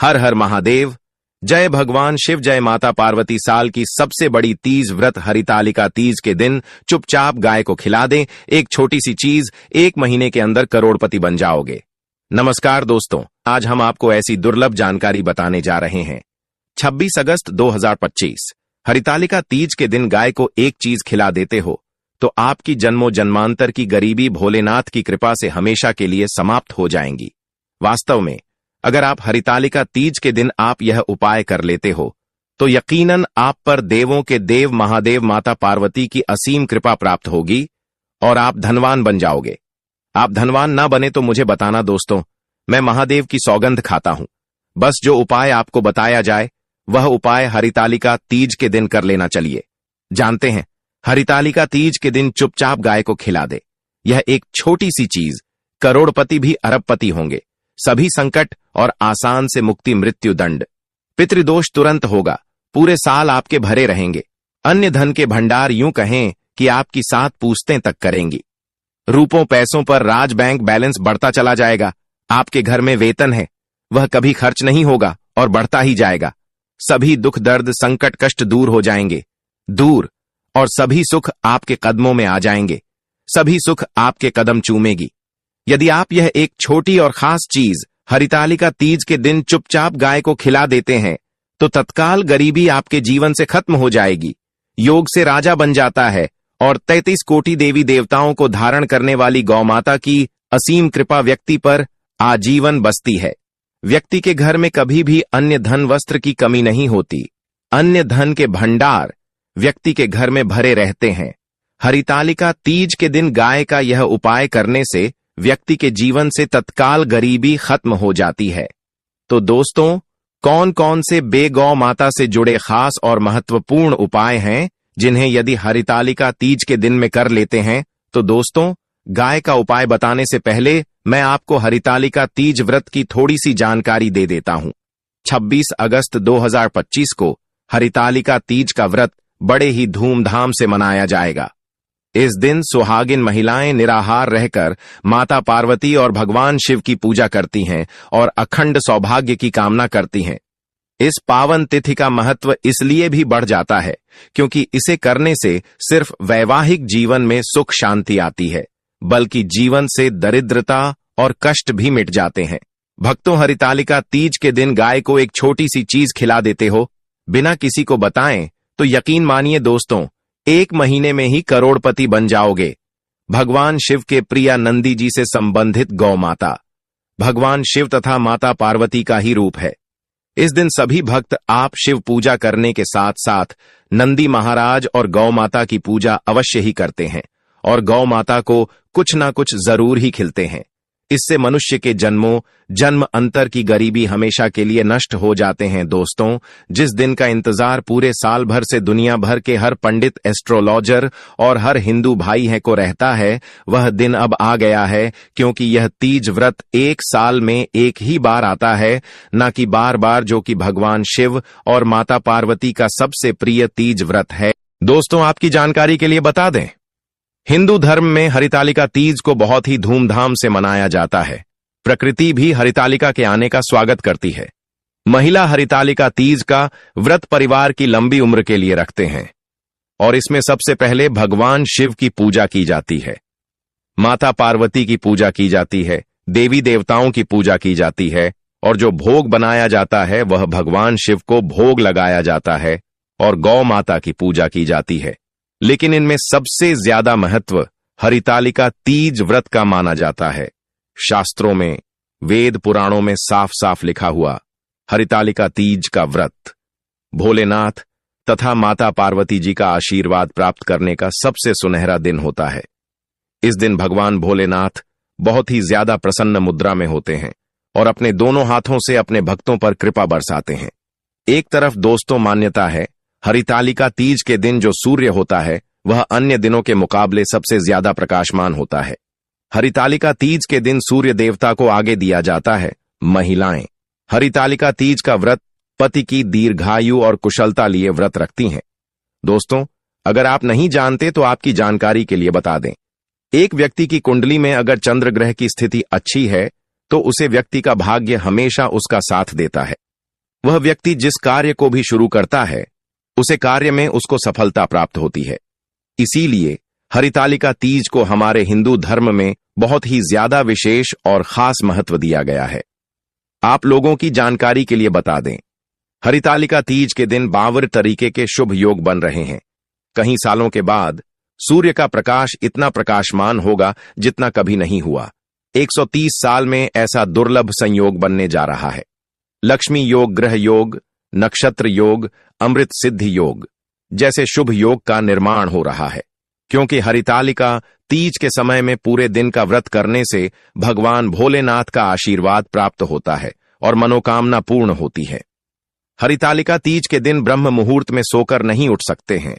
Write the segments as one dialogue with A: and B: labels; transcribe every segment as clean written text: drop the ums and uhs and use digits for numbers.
A: हर हर महादेव। जय भगवान शिव, जय माता पार्वती। साल की सबसे बड़ी तीज व्रत हरितालिका तीज के दिन चुपचाप गाय को खिला दें। एक छोटी सी चीज, 1 महीने के अंदर करोड़पति बन जाओगे। नमस्कार दोस्तों, आज हम आपको ऐसी दुर्लभ जानकारी बताने जा रहे हैं। 26 अगस्त 2025 हरितालिका तीज के दिन गाय को एक चीज खिला देते हो तो आपकी जन्मों जन्मांतर की गरीबी भोलेनाथ की कृपा से हमेशा के लिए समाप्त हो जाएंगी। वास्तव में अगर आप हरितालिका तीज के दिन आप यह उपाय कर लेते हो तो यकीनन आप पर देवों के देव महादेव माता पार्वती की असीम कृपा प्राप्त होगी और आप धनवान बन जाओगे। आप धनवान ना बने तो मुझे बताना दोस्तों, मैं महादेव की सौगंध खाता हूं। बस जो उपाय आपको बताया जाए वह उपाय हरितालिका तीज के दिन कर लेना। चलिए जानते हैं। हरितालिका तीज के दिन चुपचाप गाय को खिला दे। यह एक छोटी सी चीज करोड़पति भी अरबपति होंगे। सभी संकट और आसान से मुक्ति, मृत्यु दंड, पितृदोष तुरंत होगा। पूरे साल आपके भरे रहेंगे। अन्य धन के भंडार यूं कहें कि आपकी 7 पूछतें तक करेंगी। रूपों पैसों पर राज बैंक बैलेंस बढ़ता चला जाएगा। आपके घर में वेतन है, वह कभी खर्च नहीं होगा और बढ़ता ही जाएगा। सभी दुख दर्द संकट कष्ट दूर हो जाएंगे, दूर, और सभी सुख आपके कदमों में आ जाएंगे। सभी सुख आपके कदम चूमेगी। यदि आप यह एक छोटी और खास चीज हरितालिका तीज के दिन चुपचाप गाय को खिला देते हैं तो तत्काल गरीबी आपके जीवन से खत्म हो जाएगी। योग से राजा बन जाता है और 33 कोटि देवी देवताओं को धारण करने वाली गौमाता की असीम कृपा व्यक्ति पर आजीवन बसती है। व्यक्ति के घर में कभी भी अन्य धन वस्त्र की कमी नहीं होती। अन्य धन के भंडार व्यक्ति के घर में भरे रहते हैं। हरितालिका तीज के दिन गाय का यह उपाय करने से व्यक्ति के जीवन से तत्काल गरीबी खत्म हो जाती है। तो दोस्तों, कौन कौन से बेगौ माता से जुड़े खास और महत्वपूर्ण उपाय हैं जिन्हें यदि हरितालिका तीज के दिन में कर लेते हैं? तो दोस्तों, गाय का उपाय बताने से पहले मैं आपको हरितालिका तीज व्रत की थोड़ी सी जानकारी दे देता हूं। 26 अगस्त 2025 को हरितालिका तीज का व्रत बड़े ही धूमधाम से मनाया जाएगा। इस दिन सुहागिन महिलाएं निराहार रहकर माता पार्वती और भगवान शिव की पूजा करती हैं और अखंड सौभाग्य की कामना करती हैं। इस पावन तिथि का महत्व इसलिए भी बढ़ जाता है क्योंकि इसे करने से सिर्फ वैवाहिक जीवन में सुख शांति आती है, बल्कि जीवन से दरिद्रता और कष्ट भी मिट जाते हैं। भक्तों, हरितालिका तीज के दिन गाय को एक छोटी सी चीज खिला देते हो बिना किसी को बताएं तो यकीन मानिए दोस्तों, 1 महीने में ही करोड़पति बन जाओगे। भगवान शिव के प्रिया नंदी जी से संबंधित गौ माता भगवान शिव तथा माता पार्वती का ही रूप है। इस दिन सभी भक्त आप शिव पूजा करने के साथ साथ नंदी महाराज और गौ माता की पूजा अवश्य ही करते हैं और गौ माता को कुछ ना कुछ जरूर ही खिलते हैं। इससे मनुष्य के जन्म अंतर की गरीबी हमेशा के लिए नष्ट हो जाते हैं। दोस्तों, जिस दिन का इंतजार पूरे साल भर से दुनिया भर के हर पंडित, एस्ट्रोलॉजर और हर हिंदू भाई है को रहता है, वह दिन अब आ गया है, क्योंकि यह तीज व्रत 1 साल में एक ही बार आता है, न कि बार बार, जो कि भगवान शिव और माता पार्वती का सबसे प्रिय तीज व्रत है। दोस्तों, आपकी जानकारी के लिए बता दें, हिंदू धर्म में हरितालिका तीज को बहुत ही धूमधाम से मनाया जाता है। प्रकृति भी हरितालिका के आने का स्वागत करती है। महिला हरितालिका तीज का व्रत परिवार की लंबी उम्र के लिए रखते हैं और इसमें सबसे पहले भगवान शिव की पूजा की जाती है, माता पार्वती की पूजा की जाती है, देवी देवताओं की पूजा की जाती है और जो भोग बनाया जाता है वह भगवान शिव को भोग लगाया जाता है और गौ माता की पूजा की जाती है। लेकिन इनमें सबसे ज्यादा महत्व हरितालिका तीज व्रत का माना जाता है। शास्त्रों में, वेद पुराणों में साफ साफ लिखा हुआ हरितालिका तीज का व्रत भोलेनाथ तथा माता पार्वती जी का आशीर्वाद प्राप्त करने का सबसे सुनहरा दिन होता है। इस दिन भगवान भोलेनाथ बहुत ही ज्यादा प्रसन्न मुद्रा में होते हैं और अपने दोनों हाथों से अपने भक्तों पर कृपा बरसाते हैं। एक तरफ दोस्तों मान्यता है, हरितालिका तीज के दिन जो सूर्य होता है वह अन्य दिनों के मुकाबले सबसे ज्यादा प्रकाशमान होता है। हरितालिका तीज के दिन सूर्य देवता को आगे दिया जाता है। महिलाएं हरितालिका तीज का व्रत पति की दीर्घायु और कुशलता लिए व्रत रखती हैं। दोस्तों, अगर आप नहीं जानते तो आपकी जानकारी के लिए बता दें, एक व्यक्ति की कुंडली में अगर चंद्र ग्रह की स्थिति अच्छी है तो उसे व्यक्ति का भाग्य हमेशा उसका साथ देता है। वह व्यक्ति जिस कार्य को भी शुरू करता है उसे कार्य में उसको सफलता प्राप्त होती है। इसीलिए हरितालिका तीज को हमारे हिंदू धर्म में बहुत ही ज्यादा विशेष और खास महत्व दिया गया है। आप लोगों की जानकारी के लिए बता दें, हरितालिका तीज के दिन 52 तरीके के शुभ योग बन रहे हैं। कई सालों के बाद सूर्य का प्रकाश इतना प्रकाशमान होगा जितना कभी नहीं हुआ। 130 साल में ऐसा दुर्लभ संयोग बनने जा रहा है। लक्ष्मी योग, ग्रह योग, नक्षत्र योग, अमृत सिद्धि योग जैसे शुभ योग का निर्माण हो रहा है, क्योंकि हरितालिका तीज के समय में पूरे दिन का व्रत करने से भगवान भोलेनाथ का आशीर्वाद प्राप्त होता है और मनोकामना पूर्ण होती है। हरितालिका तीज के दिन ब्रह्म मुहूर्त में सोकर नहीं उठ सकते हैं,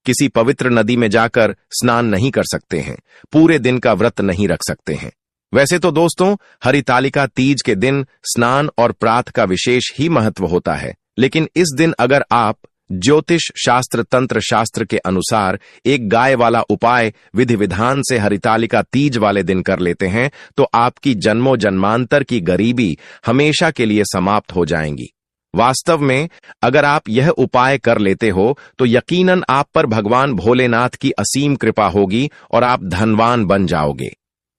A: किसी पवित्र नदी में जाकर स्नान नहीं कर सकते हैं, पूरे दिन का व्रत नहीं रख सकते हैं। वैसे तो दोस्तों, हरितालिका तीज के दिन स्नान और प्रात का विशेष ही महत्व होता है, लेकिन इस दिन अगर आप ज्योतिष शास्त्र, तंत्र शास्त्र के अनुसार एक गाय वाला उपाय विधि विधान से हरितालिका तीज वाले दिन कर लेते हैं तो आपकी जन्मों जन्मांतर की गरीबी हमेशा के लिए समाप्त हो जाएंगी। वास्तव में अगर आप यह उपाय कर लेते हो तो यकीनन आप पर भगवान भोलेनाथ की असीम कृपा होगी और आप धनवान बन जाओगे।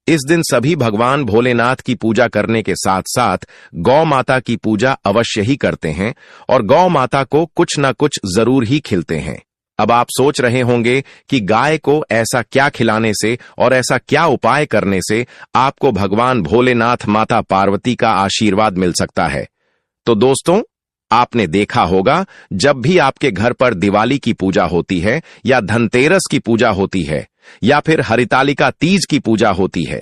A: इस दिन सभी भगवान भोलेनाथ की पूजा करने के साथ साथ गौ माता की पूजा अवश्य ही करते हैं और गौ माता को कुछ न कुछ जरूर ही खिलते हैं। अब आप सोच रहे होंगे कि गाय को ऐसा क्या खिलाने से और ऐसा क्या उपाय करने से आपको भगवान भोलेनाथ, माता पार्वती का आशीर्वाद मिल सकता है। तो दोस्तों, आपने देखा होगा जब भी आपके घर पर दिवाली की पूजा होती है या धनतेरस की पूजा होती है या फिर हरितालिका तीज की पूजा होती है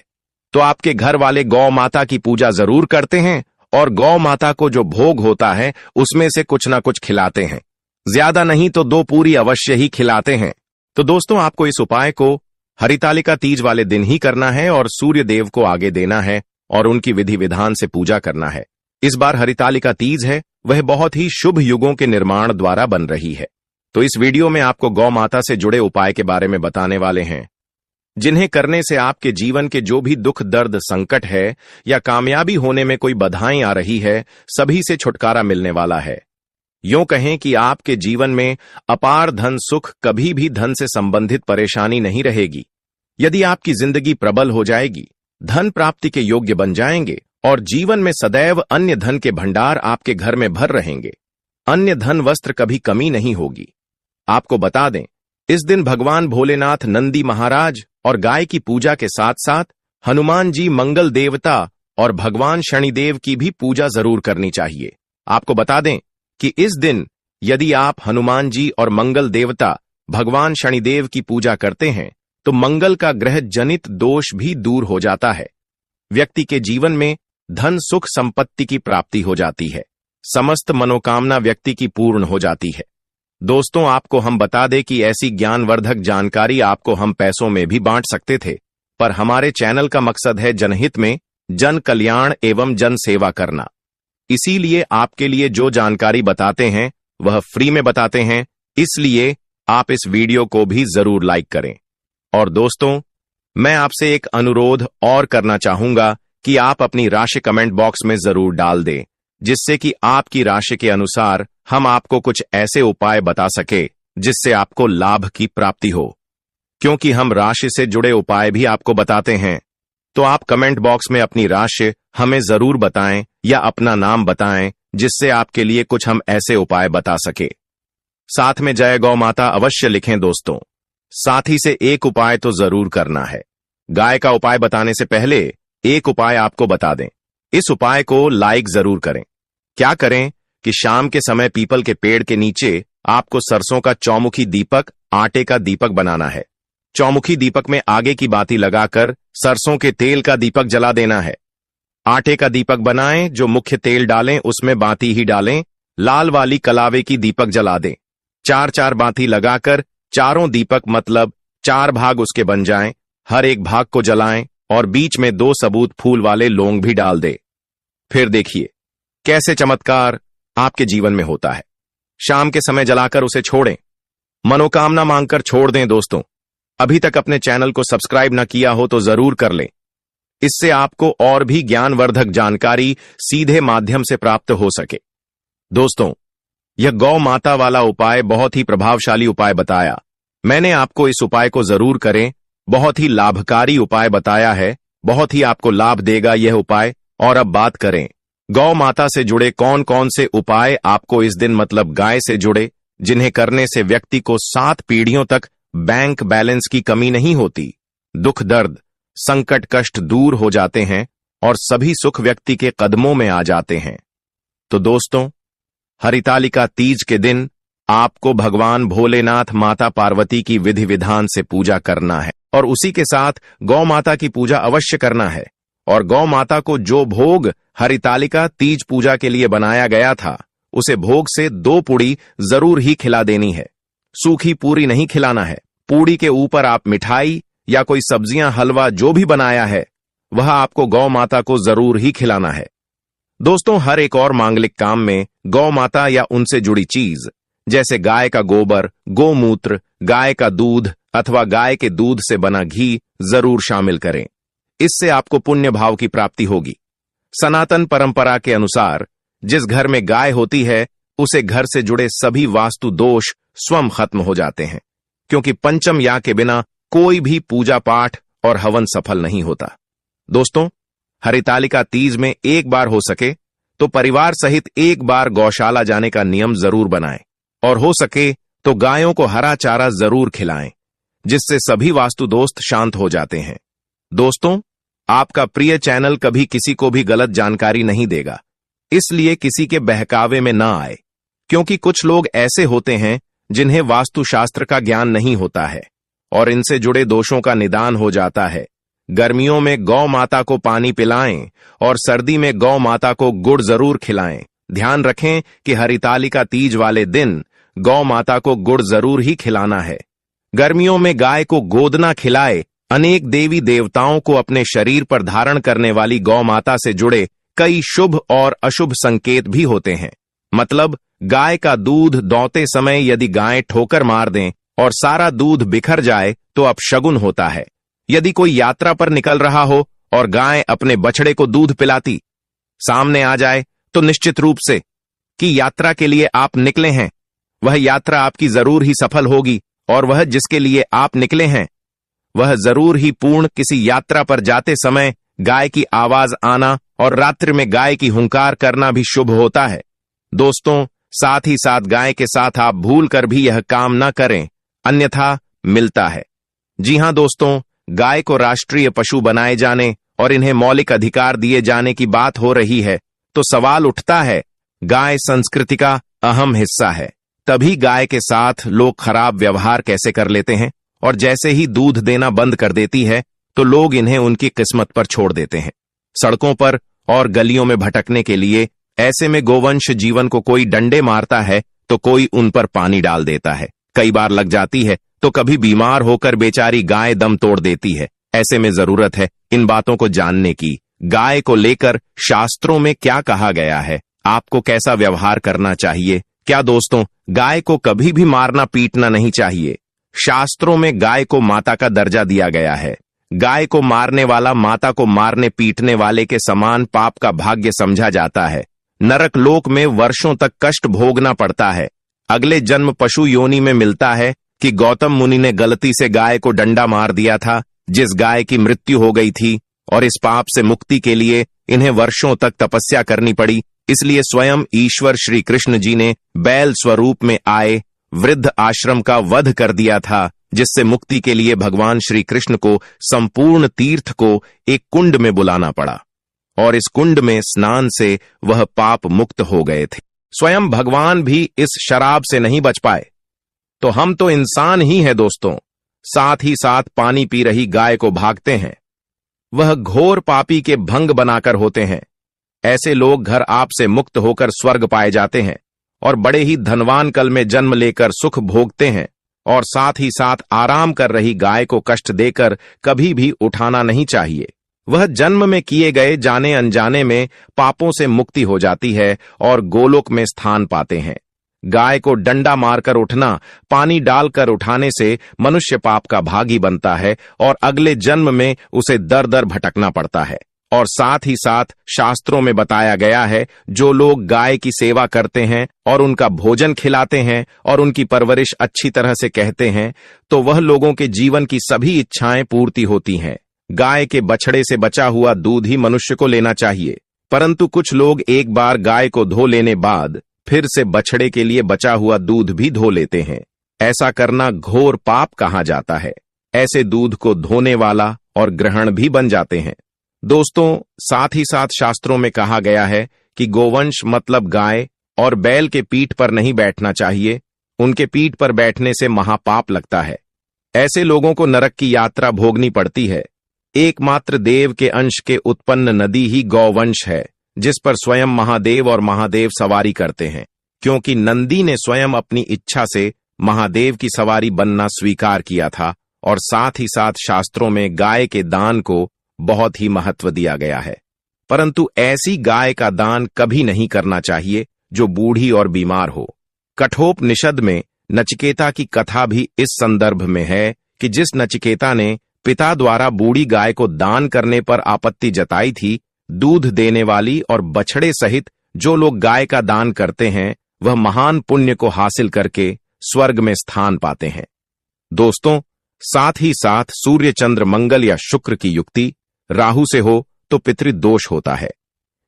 A: तो आपके घर वाले गौ माता की पूजा जरूर करते हैं और गौ माता को जो भोग होता है उसमें से कुछ ना कुछ खिलाते हैं। ज्यादा नहीं तो 2 पूरी अवश्य ही खिलाते हैं। तो दोस्तों, आपको इस उपाय को हरितालिका तीज वाले दिन ही करना है और सूर्य देव को आगे देना है और उनकी विधि विधान से पूजा करना है। इस बार हरितालिका तीज है, वह बहुत ही शुभ युगों के निर्माण द्वारा बन रही है। तो इस वीडियो में आपको गौ माता से जुड़े उपाय के बारे में बताने वाले हैं, जिन्हें करने से आपके जीवन के जो भी दुख, दर्द, संकट है या कामयाबी होने में कोई बाधाएं आ रही है, सभी से छुटकारा मिलने वाला है। यूं कहें कि आपके जीवन में अपार धन सुख, कभी भी धन से संबंधित परेशानी नहीं रहेगी। यदि आपकी जिंदगी प्रबल हो जाएगी, धन प्राप्ति के योग्य बन जाएंगे और जीवन में सदैव अन्य धन के भंडार आपके घर में भर रहेंगे। अन्य धन वस्त्र कभी कमी नहीं होगी। आपको बता दें, इस दिन भगवान भोलेनाथ, नंदी महाराज और गाय की पूजा के साथ साथ हनुमान जी, मंगल देवता और भगवान शनिदेव की भी पूजा जरूर करनी चाहिए। आपको बता दें कि इस दिन यदि आप हनुमान जी और मंगल देवता, भगवान शनिदेव की पूजा करते हैं तो मंगल का ग्रह जनित दोष भी दूर हो जाता है। व्यक्ति के जीवन में धन, सुख, संपत्ति की प्राप्ति हो जाती है। समस्त मनोकामना व्यक्ति की पूर्ण हो जाती है। दोस्तों, आपको हम बता दें कि ऐसी ज्ञानवर्धक जानकारी आपको हम पैसों में भी बांट सकते थे, पर हमारे चैनल का मकसद है जनहित में जन कल्याण एवं जन सेवा करना। इसीलिए आपके लिए जो जानकारी बताते हैं वह फ्री में बताते हैं, इसलिए आप इस वीडियो को भी जरूर लाइक करें। और दोस्तों, मैं आपसे एक अनुरोध और करना चाहूंगा कि आप अपनी राशि कमेंट बॉक्स में जरूर डाल दें, जिससे कि आपकी राशि के अनुसार हम आपको कुछ ऐसे उपाय बता सके जिससे आपको लाभ की प्राप्ति हो। क्योंकि हम राशि से जुड़े उपाय भी आपको बताते हैं, तो आप कमेंट बॉक्स में अपनी राशि हमें जरूर बताएं या अपना नाम बताएं, जिससे आपके लिए कुछ हम ऐसे उपाय बता सके। साथ में जय गौ माता अवश्य लिखें दोस्तों। साथ ही से एक उपाय तो जरूर करना है। गाय का उपाय बताने से पहले एक उपाय आपको बता दें। इस उपाय को लाइक जरूर करें। क्या करें कि शाम के समय पीपल के पेड़ के नीचे आपको सरसों का चौमुखी दीपक, आटे का दीपक बनाना है। चौमुखी दीपक में आगे की बाती लगाकर सरसों के तेल का दीपक जला देना है। आटे का दीपक बनाएं, जो मुख्य तेल डालें उसमें बाती ही डालें। लाल वाली कलावे की दीपक जला दें। 4-4 बाती लगाकर चारों दीपक मतलब 4 भाग उसके बन जाएं। हर एक भाग को जलाएं और बीच में 2 सबूत फूल वाले लौंग भी डाल दें। फिर देखिए कैसे चमत्कार आपके जीवन में होता है। शाम के समय जलाकर उसे छोड़ें, मनोकामना मांगकर छोड़ दें। दोस्तों, अभी तक अपने चैनल को सब्सक्राइब न किया हो तो जरूर कर लें। इससे आपको और भी ज्ञानवर्धक जानकारी सीधे माध्यम से प्राप्त हो सके। दोस्तों, यह गौ माता वाला उपाय बहुत ही प्रभावशाली उपाय बताया। मैंने आपको इस उपाय को जरूर करें, बहुत ही लाभकारी उपाय बताया है, बहुत ही आपको लाभ देगा यह उपाय। और अब बात करें गौ माता से जुड़े कौन कौन से उपाय आपको इस दिन मतलब गाय से जुड़े, जिन्हें करने से व्यक्ति को 7 पीढ़ियों तक बैंक बैलेंस की कमी नहीं होती, दुख दर्द संकट कष्ट दूर हो जाते हैं और सभी सुख व्यक्ति के कदमों में आ जाते हैं। तो दोस्तों, हरितालिका तीज के दिन आपको भगवान भोलेनाथ माता पार्वती की विधि विधान से पूजा करना है और उसी के साथ गौ माता की पूजा अवश्य करना है। और गौ माता को जो भोग हरितालिका तीज पूजा के लिए बनाया गया था, उसे भोग से 2 पूड़ी जरूर ही खिला देनी है। सूखी पूरी नहीं खिलाना है। पूड़ी के ऊपर आप मिठाई या कोई सब्जियां हलवा जो भी बनाया है, वह आपको गौ माता को जरूर ही खिलाना है। दोस्तों, हर एक और मांगलिक काम में गौ माता या उनसे जुड़ी चीज जैसे गाय का गोबर, गोमूत्र, गाय का दूध अथवा गाय के दूध से बना घी जरूर शामिल करें। इससे आपको पुण्य भाव की प्राप्ति होगी। सनातन परंपरा के अनुसार जिस घर में गाय होती है, उसे घर से जुड़े सभी वास्तु दोष स्वयं खत्म हो जाते हैं, क्योंकि पंचम या के बिना कोई भी पूजा पाठ और हवन सफल नहीं होता। दोस्तों, हरितालिका तीज में एक बार हो सके तो परिवार सहित एक बार गौशाला जाने का नियम जरूर बनाएं और हो सके तो गायों को हरा चारा जरूर खिलाएं, जिससे सभी वास्तु दोस्त शांत हो जाते हैं। दोस्तों, आपका प्रिय चैनल कभी किसी को भी गलत जानकारी नहीं देगा, इसलिए किसी के बहकावे में ना आए, क्योंकि कुछ लोग ऐसे होते हैं जिन्हें वास्तुशास्त्र का ज्ञान नहीं होता है और इनसे जुड़े दोषों का निदान हो जाता है। गर्मियों में गौ माता को पानी पिलाएं और सर्दी में गौ माता को गुड़ जरूर खिलाएं। ध्यान रखें कि हरितालिका तीज वाले दिन गौ माता को गुड़ जरूर ही खिलाना है। गर्मियों में गाय को गोदना खिलाए। अनेक देवी देवताओं को अपने शरीर पर धारण करने वाली गौ माता से जुड़े कई शुभ और अशुभ संकेत भी होते हैं। मतलब गाय का दूध दौते समय यदि गाय ठोकर मार दें और सारा दूध बिखर जाए तो अपशगुन होता है। यदि कोई यात्रा पर निकल रहा हो और गाय अपने बछड़े को दूध पिलाती सामने आ जाए, तो निश्चित रूप से कि यात्रा के लिए आप निकले हैं, वह यात्रा आपकी जरूर ही सफल होगी और वह जिसके लिए आप निकले हैं वह जरूर ही पूर्ण। किसी यात्रा पर जाते समय गाय की आवाज आना और रात्रि में गाय की हुंकार करना भी शुभ होता है। दोस्तों, साथ ही साथ गाय के साथ आप भूल कर भी यह काम न करें, अन्यथा मिलता है। जी हां दोस्तों, गाय को राष्ट्रीय पशु बनाए जाने और इन्हें मौलिक अधिकार दिए जाने की बात हो रही है, तो सवाल उठता है, गाय संस्कृति का अहम हिस्सा है, तभी गाय के साथ लोग खराब व्यवहार कैसे कर लेते हैं और जैसे ही दूध देना बंद कर देती है तो लोग इन्हें उनकी किस्मत पर छोड़ देते हैं, सड़कों पर और गलियों में भटकने के लिए। ऐसे में गोवंश जीवन को कोई डंडे मारता है तो कोई उन पर पानी डाल देता है, कई बार लग जाती है तो कभी बीमार होकर बेचारी गाय दम तोड़ देती है। ऐसे में जरूरत है इन बातों को जानने की। गाय को लेकर शास्त्रों में क्या कहा गया है, आपको कैसा व्यवहार करना चाहिए। क्या दोस्तों, गाय को कभी भी मारना पीटना नहीं चाहिए। शास्त्रों में गाय को माता का दर्जा दिया गया है। गाय को मारने वाला माता को मारने पीटने वाले के समान पाप का भाग्य समझा जाता है। नरक लोक में वर्षों तक कष्ट भोगना पड़ता है। अगले जन्म पशु योनि में मिलता है कि गौतम मुनि ने गलती से गाय को डंडा मार दिया था, जिस गाय की मृत्यु हो गई थी, और इस पाप से मुक्ति के लिए इन्हें वर्षों तक तपस्या करनी पड़ी। इसलिए स्वयं ईश्वर श्री कृष्ण जी ने बैल स्वरूप में आए वृद्ध आश्रम का वध कर दिया था, जिससे मुक्ति के लिए भगवान श्री कृष्ण को संपूर्ण तीर्थ को एक कुंड में बुलाना पड़ा और इस कुंड में स्नान से वह पाप मुक्त हो गए थे। स्वयं भगवान भी इस शराब से नहीं बच पाए, तो हम तो इंसान ही हैं दोस्तों। साथ ही साथ पानी पी रही गाय को भागते हैं, वह घोर पापी के भंग बनाकर होते हैं। ऐसे लोग घर आप से मुक्त होकर स्वर्ग पाए जाते हैं और बड़े ही धनवान कल में जन्म लेकर सुख भोगते हैं। और साथ ही साथ आराम कर रही गाय को कष्ट देकर कभी भी उठाना नहीं चाहिए। वह जन्म में किए गए जाने अनजाने में पापों से मुक्ति हो जाती है और गोलोक में स्थान पाते हैं। गाय को डंडा मारकर उठना, पानी डालकर उठाने से मनुष्य पाप का भागी बनता है और अगले जन्म में उसे दर दर भटकना पड़ता है और साथ ही साथ शास्त्रों में बताया गया है जो लोग गाय की सेवा करते हैं और उनका भोजन खिलाते हैं और उनकी परवरिश अच्छी तरह से कहते हैं तो वह लोगों के जीवन की सभी इच्छाएं पूर्ति होती हैं। गाय के बछड़े से बचा हुआ दूध ही मनुष्य को लेना चाहिए, परंतु कुछ लोग एक बार गाय को धो लेने बाद फिर से बछड़े के लिए बचा हुआ दूध भी धो लेते हैं। ऐसा करना घोर पाप कहा जाता है। ऐसे दूध को धोने वाला और ग्रहण भी बन जाते हैं। दोस्तों, साथ ही साथ शास्त्रों में कहा गया है कि गोवंश मतलब गाय और बैल के पीठ पर नहीं बैठना चाहिए। उनके पीठ पर बैठने से महापाप लगता है। ऐसे लोगों को नरक की यात्रा भोगनी पड़ती है। एकमात्र देव के अंश के उत्पन्न नदी ही गौवंश है, जिस पर स्वयं महादेव और महादेव सवारी करते हैं, क्योंकि नंदी ने स्वयं अपनी इच्छा से महादेव की सवारी बनना स्वीकार किया था। और साथ ही साथ शास्त्रों में गाय के दान को बहुत ही महत्व दिया गया है, परंतु ऐसी गाय का दान कभी नहीं करना चाहिए जो बूढ़ी और बीमार हो। कठोपनिषद में नचिकेता की कथा भी इस संदर्भ में है कि जिस नचिकेता ने पिता द्वारा बूढ़ी गाय को दान करने पर आपत्ति जताई थी, दूध देने वाली और बछड़े सहित जो लोग गाय का दान करते हैं वह महान पुण्य को हासिल करके स्वर्ग में स्थान पाते हैं। दोस्तों, साथ ही साथ सूर्य, चंद्र, मंगल या शुक्र की युक्ति राहु से हो तो पितृदोष होता है।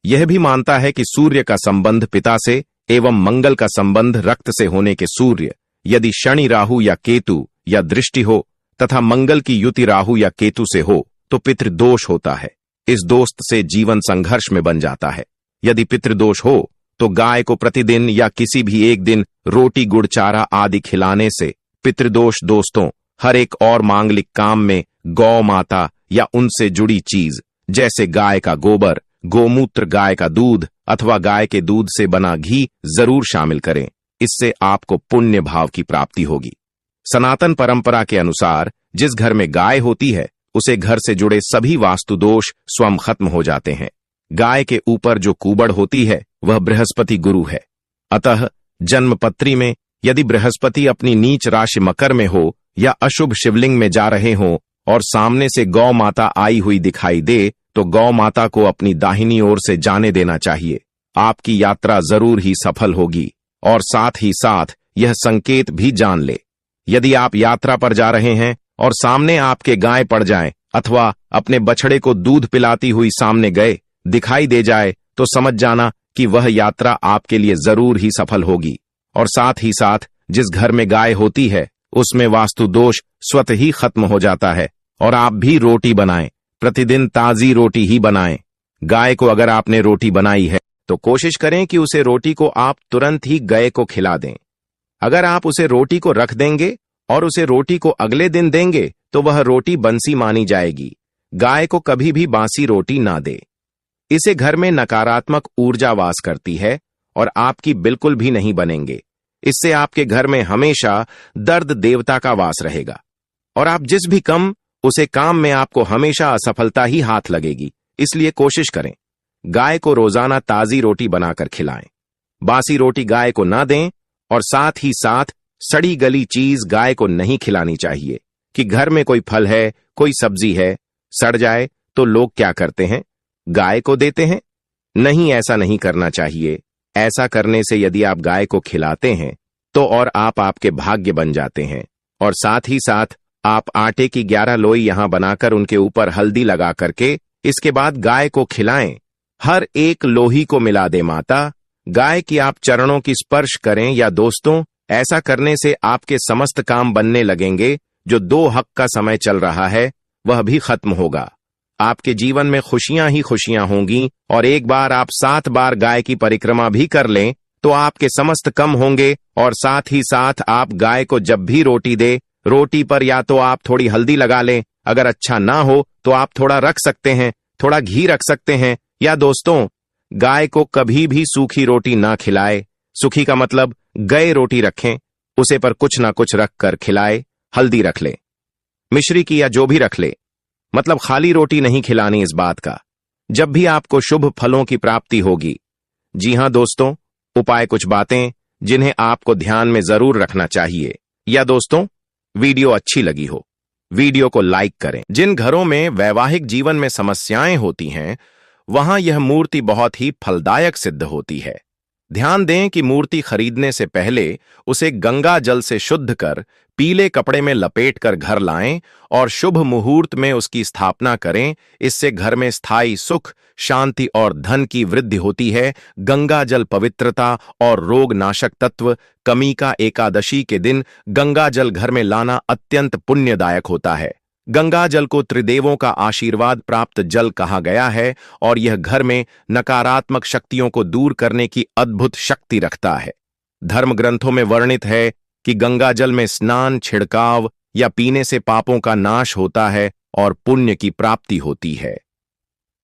A: यह भी मानता है कि सूर्य का संबंध पिता से एवं मंगल का संबंध रक्त से होने के सूर्य यदि शनि, राहु या केतु या दृष्टि हो तथा मंगल की युति राहु या केतु से हो तो पितृदोष होता है। इस दोस्त से जीवन संघर्ष में बन जाता है। यदि पितृदोष हो तो गाय को प्रतिदिन या किसी भी एक दिन रोटी, गुड़, चारा आदि खिलाने से पितृदोष दोस्तों हर एक और मांगलिक काम में गौ माता या उनसे जुड़ी चीज जैसे गाय का गोबर, गोमूत्र, गाय का दूध अथवा गाय के दूध से बना घी जरूर शामिल करें। इससे आपको पुण्य भाव की प्राप्ति होगी। सनातन परंपरा के अनुसार जिस घर में गाय होती है उसे घर से जुड़े सभी वास्तु दोष स्वयं खत्म हो जाते हैं। गाय के ऊपर जो कुबड़ होती है वह बृहस्पति गुरु है। अतः जन्मपत्री में यदि बृहस्पति अपनी नीच राशि मकर में हो या अशुभ शिवलिंग में जा रहे हों और सामने से गौ माता आई हुई दिखाई दे तो गौ माता को अपनी दाहिनी ओर से जाने देना चाहिए। आपकी यात्रा जरूर ही सफल होगी। और साथ ही साथ यह संकेत भी जान ले, यदि आप यात्रा पर जा रहे हैं और सामने आपके गाय पड़ जाए अथवा अपने बछड़े को दूध पिलाती हुई सामने गए दिखाई दे जाए तो समझ जाना कि वह यात्रा आपके लिए जरूर ही सफल होगी। और साथ ही साथ जिस घर में गाय होती है उसमें वास्तु दोष स्वतः ही खत्म हो जाता है। और आप भी रोटी बनाएं, प्रतिदिन ताजी रोटी ही बनाएं। गाय को अगर आपने रोटी बनाई है तो कोशिश करें कि उसे रोटी को आप तुरंत ही गाय को खिला दें। अगर आप उसे रोटी को रख देंगे और उसे रोटी को अगले दिन देंगे तो वह रोटी बंसी मानी जाएगी। गाय को कभी भी बासी रोटी ना दे। इसे घर में नकारात्मक ऊर्जा वास करती है और आपकी बिल्कुल भी नहीं बनेंगे। इससे आपके घर में हमेशा दर्द देवता का वास रहेगा और आप जिस भी उसे काम में आपको हमेशा असफलता ही हाथ लगेगी। इसलिए कोशिश करें गाय को रोजाना ताजी रोटी बनाकर खिलाएं। बासी रोटी गाय को ना दें और साथ ही साथ सड़ी गली चीज गाय को नहीं खिलानी चाहिए। कि घर में कोई फल है, कोई सब्जी है, सड़ जाए तो लोग क्या करते हैं, गाय को देते हैं। नहीं, ऐसा नहीं करना चाहिए। ऐसा करने से यदि आप गाय को खिलाते हैं तो और आप आपके भाग्य बन जाते हैं। और साथ ही साथ आप आटे की 11 लोई यहां बनाकर उनके ऊपर हल्दी लगा करके इसके बाद गाय को खिलाएं। हर एक लोही को मिला दे माता। गाय की आप चरणों की स्पर्श करें या दोस्तों ऐसा करने से आपके समस्त काम बनने लगेंगे। जो 2 हक का समय चल रहा है वह भी खत्म होगा। आपके जीवन में खुशियां ही खुशियां होंगी। और एक बार आप 7 बार गाय की परिक्रमा भी कर लें तो आपके समस्त कम होंगे। और साथ ही साथ आप गाय को जब भी रोटी दे, रोटी पर या तो आप थोड़ी हल्दी लगा लें, अगर अच्छा ना हो तो आप थोड़ा रख सकते हैं, थोड़ा घी रख सकते हैं। या दोस्तों गाय को कभी भी सूखी रोटी ना खिलाए। सूखी का मतलब गए रोटी रखें, उसे पर कुछ ना कुछ रख कर खिलाए। हल्दी रख ले, मिश्री की या जो भी रख ले, मतलब खाली रोटी नहीं खिलानी। इस बात का जब भी आपको शुभ फलों की प्राप्ति होगी। जी हां दोस्तों, उपाय कुछ बातें जिन्हें आपको ध्यान में जरूर रखना चाहिए। या दोस्तों वीडियो अच्छी लगी हो वीडियो को लाइक करें। जिन घरों में वैवाहिक जीवन में समस्याएं होती हैं, वहां यह मूर्ति बहुत ही फलदायक सिद्ध होती है। ध्यान दें कि मूर्ति खरीदने से पहले उसे गंगा जल से शुद्ध कर पीले कपड़े में लपेटकर घर लाएं और शुभ मुहूर्त में उसकी स्थापना करें। इससे घर में स्थायी सुख, शांति और धन की वृद्धि होती है। गंगा जल पवित्रता और रोग नाशक तत्व। कमिका एकादशी के दिन गंगा जल घर में लाना अत्यंत पुण्यदायक होता है। गंगा जल को त्रिदेवों का आशीर्वाद प्राप्त जल कहा गया है और यह घर में नकारात्मक शक्तियों को दूर करने की अद्भुत शक्ति रखता है। धर्म ग्रंथों में वर्णित है कि गंगा जल में स्नान, छिड़काव या पीने से पापों का नाश होता है और पुण्य की प्राप्ति होती है।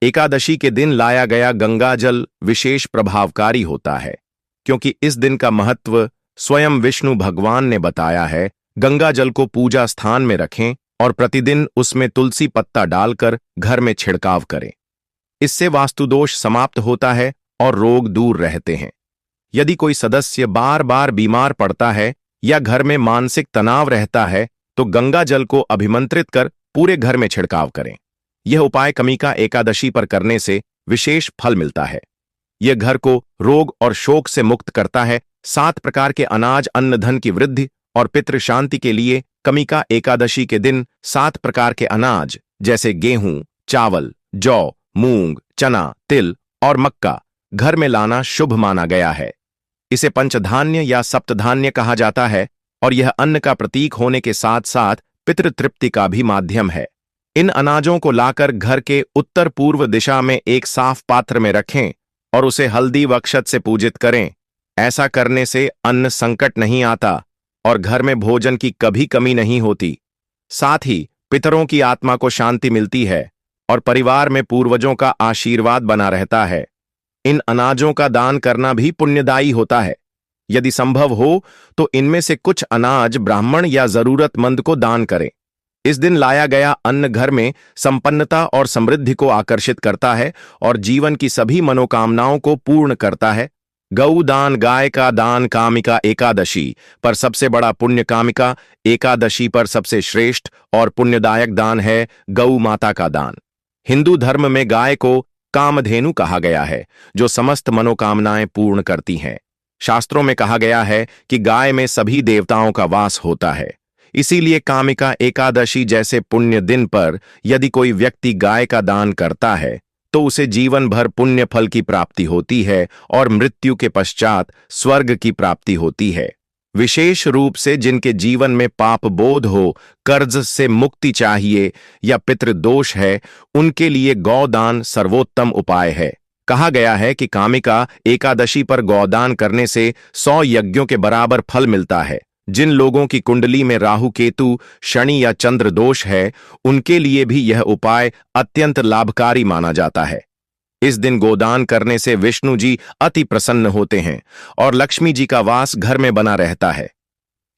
A: एकादशी के दिन लाया गया गंगा जल विशेष प्रभावकारी होता है, क्योंकि इस दिन का महत्व स्वयं विष्णु भगवान ने बताया है। गंगा जल को पूजा स्थान में रखें और प्रतिदिन उसमें तुलसी पत्ता डालकर घर में छिड़काव करें। इससे वास्तुदोष समाप्त होता है और रोग दूर रहते हैं। यदि कोई सदस्य बार बार बीमार पड़ता है या घर में मानसिक तनाव रहता है, तो गंगा जल को अभिमंत्रित कर पूरे घर में छिड़काव करें। यह उपाय कमिका एकादशी पर करने से विशेष फल मिलता है। यह घर को रोग और शोक से मुक्त करता है। 7 प्रकार के अनाज, अन्न धन की वृद्धि और पितृ शांति के लिए कमिका एकादशी के दिन 7 प्रकार के अनाज जैसे गेहूं, चावल, जौ, मूंग, चना, तिल और मक्का घर में लाना शुभ माना गया है। इसे पंचधान्य या सप्तधान्य कहा जाता है और यह अन्न का प्रतीक होने के साथ साथ पितृ तृप्ति का भी माध्यम है। इन अनाजों को लाकर घर के उत्तर पूर्व दिशा में एक साफ पात्र में रखें और उसे हल्दी व अक्षत से पूजित करें। ऐसा करने से अन्न संकट नहीं आता और घर में भोजन की कभी कमी नहीं होती। साथ ही पितरों की आत्मा को शांति मिलती है और परिवार में पूर्वजों का आशीर्वाद बना रहता है। इन अनाजों का दान करना भी पुण्यदायी होता है। यदि संभव हो तो इनमें से कुछ अनाज ब्राह्मण या जरूरतमंद को दान करें। इस दिन लाया गया अन्न घर में संपन्नता और समृद्धि को आकर्षित करता है और जीवन की सभी मनोकामनाओं को पूर्ण करता है। गौ दान, गाय का दान कामिका एकादशी पर सबसे बड़ा पुण्य कामिका एकादशी पर सबसे श्रेष्ठ और पुण्यदायक दान है गौ माता का दान। हिंदू धर्म में गाय को कामधेनु कहा गया है, जो समस्त मनोकामनाएं पूर्ण करती हैं। शास्त्रों में कहा गया है कि गाय में सभी देवताओं का वास होता है। इसीलिए कामिका एकादशी जैसे पुण्य दिन पर यदि कोई व्यक्ति गाय का दान करता है तो उसे जीवन भर पुण्य फल की प्राप्ति होती है और मृत्यु के पश्चात स्वर्ग की प्राप्ति होती है। विशेष रूप से जिनके जीवन में पाप बोध हो, कर्ज से मुक्ति चाहिए या पितृदोष है, उनके लिए गौदान सर्वोत्तम उपाय है। कहा गया है कि कामिका एकादशी पर गौदान करने से 100 यज्ञों के बराबर फल मिलता है। जिन लोगों की कुंडली में राहु, केतु, शनि या चंद्र दोष है, उनके लिए भी यह उपाय अत्यंत लाभकारी माना जाता है। इस दिन गोदान करने से विष्णु जी अति प्रसन्न होते हैं और लक्ष्मी जी का वास घर में बना रहता है।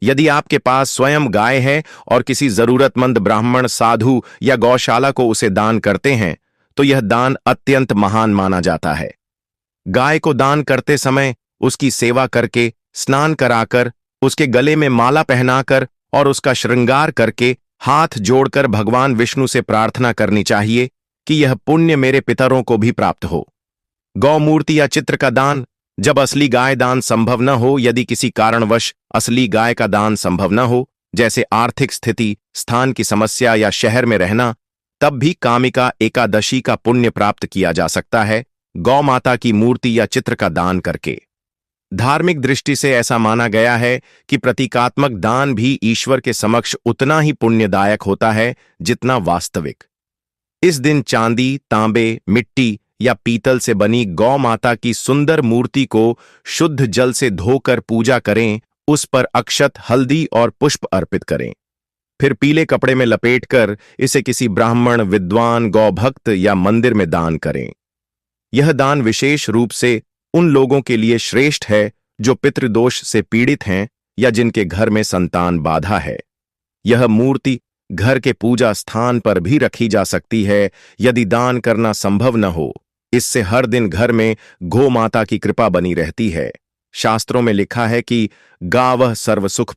A: यदि आपके पास स्वयं गाय है और किसी जरूरतमंद ब्राह्मण, साधु या गौशाला को उसे दान करते हैं, तो यह दान अत्यंत महान माना जाता है। गाय को दान करते समय उसकी सेवा करके, स्नान कराकर, उसके गले में माला पहनाकर और उसका श्रृंगार करके हाथ जोड़कर भगवान विष्णु से प्रार्थना करनी चाहिए कि यह पुण्य मेरे पितरों को भी प्राप्त हो। गौ मूर्ति या चित्र का दान, जब असली गाय दान संभव न हो, यदि किसी कारणवश असली गाय का दान संभव न हो, जैसे आर्थिक स्थिति, स्थान की समस्या या शहर में रहना, तब भी कामिका एकादशी का पुण्य प्राप्त किया जा सकता है गौ माता की मूर्ति या चित्र का दान करके। धार्मिक दृष्टि से ऐसा माना गया है कि प्रतीकात्मक दान भी ईश्वर के समक्ष उतना ही पुण्यदायक होता है जितना वास्तविक। इस दिन चांदी, तांबे, मिट्टी या पीतल से बनी गौ माता की सुंदर मूर्ति को शुद्ध जल से धोकर पूजा करें, उस पर अक्षत, हल्दी और पुष्प अर्पित करें। फिर पीले कपड़े में लपेटकर इसे किसी ब्राह्मण, विद्वान, गौभक्त या मंदिर में दान करें। यह दान विशेष रूप से उन लोगों के लिए श्रेष्ठ है जो पितृदोष से पीड़ित हैं या जिनके घर में संतान बाधा है। यह मूर्ति घर के पूजा स्थान पर भी रखी जा सकती है यदि दान करना संभव न हो। इससे हर दिन घर में गौ माता की कृपा बनी रहती है। शास्त्रों में लिखा है कि गावः सर्व सुख